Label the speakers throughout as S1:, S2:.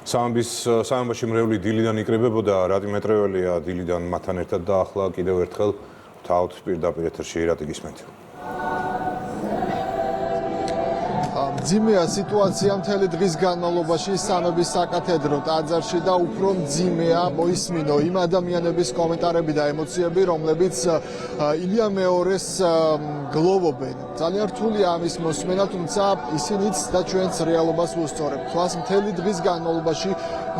S1: სამებაში მრევლი დილიდან იკრიბებოდა, რატი მეტრეველია დილიდან მათთან ერთად და ახლა კიდევ ერთხელ თავთ პირდაპირ ეთერში რატი გისმენთ.
S2: მძიმეა სიტუაცია მთელი დღის განმავლობაში სამების საკათედრო ტაძარში და უფრო მძიმეა მოისმინო იმ ადამიანების კომენტარები და ემოციები, რომლებიც ილია მეორეს გლოვობენ. ძალიან რთულია ამის მოსმენა, თუმცა ისინიც და ჩვენც რეალობას ვუსწორებთ. თვალს მთელი დღის განმავლობაში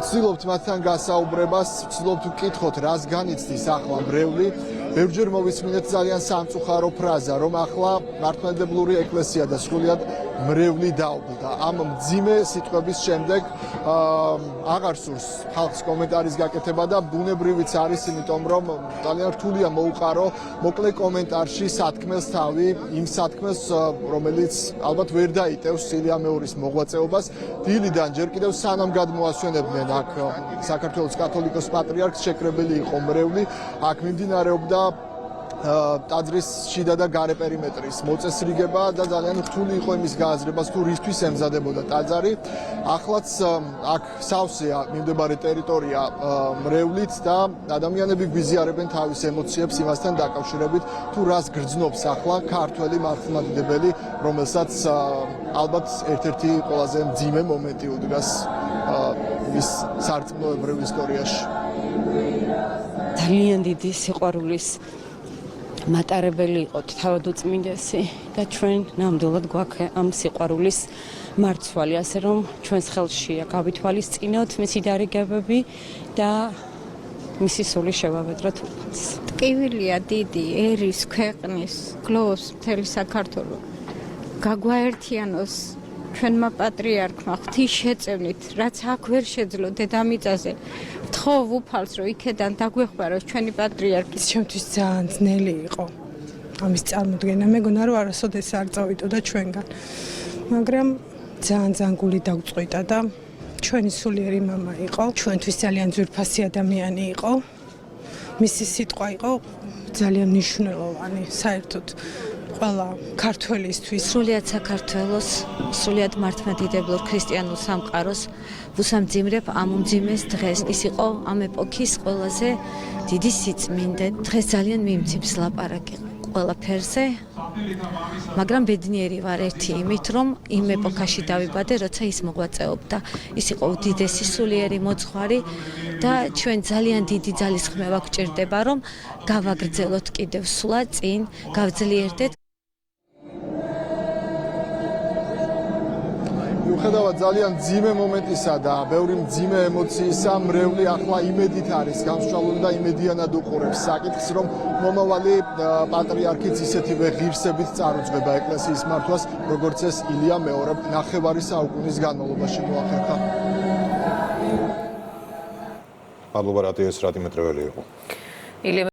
S2: ვცდილობთ მათთან გასაუბრებას, ვცდილობთ ვკითხოთ, რას განიცდის ახლა მრევლი. ბევრჯერ მოვისმინეთ ძალიან სამწუხარო ფრაზა, რომ ახლა მართლმადიდებლური ეკლესია და სრულიად მრევლი დაობლდა. ამ მძიმე სიტყვების შემდეგ აღარ სურს ხალხს კომენტარის გაკეთება და ბუნებრივიც არის, იმიტომ რომ ძალიან რთულია მოუყარო მოკლე კომენტარში სათქმელს თავი, იმ სათქმელს, რომელიც ალბათ ვერ დაიტევს ილია მეორის მოღვაწეობას. დილიდან ჯერ კიდევ სანამ გადმოასვენებდნენ აქ საქართველოს კათოლიკოს პატრიარქს შეკრებილი იყო მრევლი, აქ მიმდინარეობდა ტაძრის შიდა და გარე პერიმეტრის მოწესრიგება და ძალიან რთული იყო იმის გააზრება, თუ რისთვის ემზადებოდა ტაძარი. ახლაც აქ სავსეა მიმდებარე ტერიტორია მრევლით და ადამიანები გვიზიარებენ თავის ემოციებს იმასთან დაკავშირებით, თუ რას გრძნობს ახლა ქართველი მართლმადიდებელი, რომელსაც ალბათ ერთ-ერთი ყველაზე მძიმე მომენტი უდგას მის სარწმუნოებრივ ისტორიაში.
S3: ძალიან დიდი სიყვარულის მატარებელი იყო თავადუწმინდესი და ჩვენ ნამდვილად გვაქვს ამ სიყვარულის მარცვალი, ასე რომ ჩვენს ხელშია გავითვალისწინოთ მისი დარიგებები და მისი სული შევავედროთ უფალს.
S4: ტკივილია დიდი ერის ქვეყნის გლოვობს მთელი საქართველო. გაგვაერთიანოს ჩვენმა პატრიარქმა ღვთის შეწევნით, რაც აქ ვერ შეძლო დედამიწაზე. ვთხოვ უფალს, რომ იქედან დაგვეხმაროს ჩვენი პატრიარქი.
S5: ჩემთვის ძალიან ძნელი იყო ამის წარმოდგენა. მეგონა რომ არასოდეს არ წავიდოდა ჩვენგან. მაგრამ ძალიან გული დაგწყვიტა და ჩვენი სულიერი მამა იყო. ჩვენთვის ძალიან ძვირფასი ადამიანი იყო. მისი სიტყვა იყო ძალიან მნიშვნელოვანი საერთოდ ყველა ქართველისთვის.
S6: სრულიად საქართველოს, სრულიად მართლმადიდებლურ ქრისტიანულ სამყაროს ვუსამძიმრებ ამ უმძიმეს დღეს. ის იყო ამ ეპოქის ყველაზე დიდი სიწმინდე. დღეს ძალიან მიმძიმს ლაპარაკი ყველაფერზე, მაგრამ ბედნიერი ვარ ერთი იმით, რომ იმ ეპოქაში დავიბადე, როცა ის მოღვაწეობდა. ის იყო უდიდესი სულიერი მოძღვარი და ჩვენ ძალიან დიდი ძალისხმევა გვჭირდება, რომ გავაგრძელოთ კიდევ სულა წინ, გავძლიერდეთ.
S2: მიუხედავად ძალიან მძიმე მომენტისა და ბევრი მძიმე ემოციისა, მრევლი ახლა იმედით არის გამსჭვალული და იმედიანად უყურებს საკითხს, რომ მომავალი პატრიარქიც ისეთივე ღირსებით წარუძღება ეკლესიის მართვას, როგორც ეს ილია მეორემ ნახევარი საუკუნის განმავლობაში მოახერხა.
S1: მადლობა, რატი მეტრეველი იყო.